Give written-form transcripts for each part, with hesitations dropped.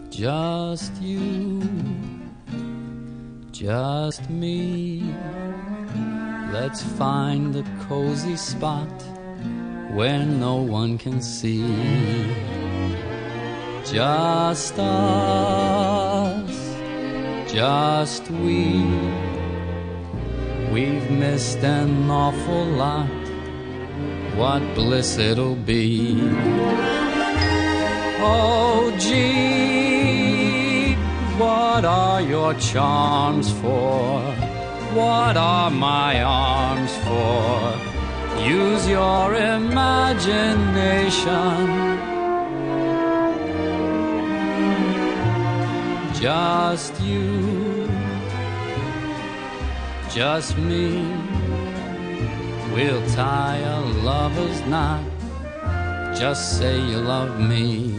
Just you, just me. Let's find a cozy spot where no one can see. Just us, just we. We've missed an awful lot. What bliss it'll be. Oh, gee, what are your charms for? What are my arms for? Use your imagination. Just you, just me. We'll tie a lover's knot. Just say you love me.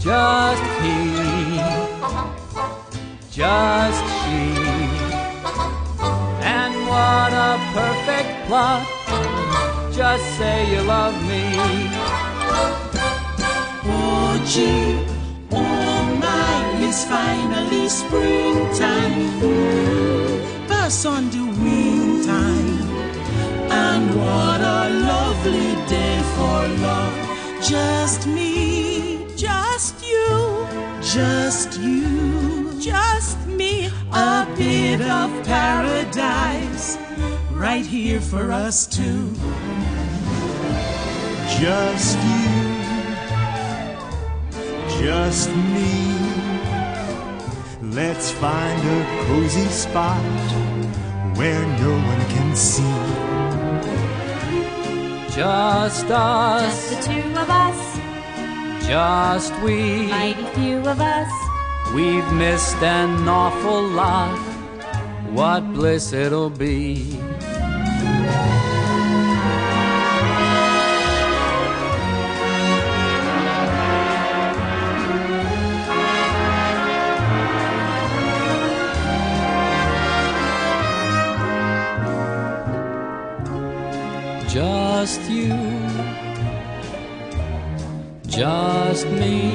Just he, just she, and what a perfect plot. Just say you love me. Oh gee, oh my, it's finally springtime. Pass on the wing time. And what a lovely day for love. Just me, just you, just you, just me. A bit of paradise right here for us two. Just you, just me. Let's find a cozy spot where no one can see. Just us, just the two of us, just we. mighty few of us. We've missed an awful lot. What bliss it'll be. Just you, just me.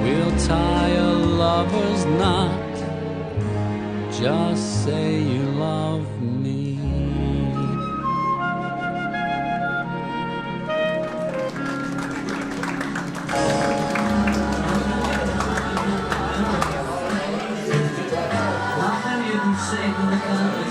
We'll tie a lover's knot. Just say you love me. What can you say to the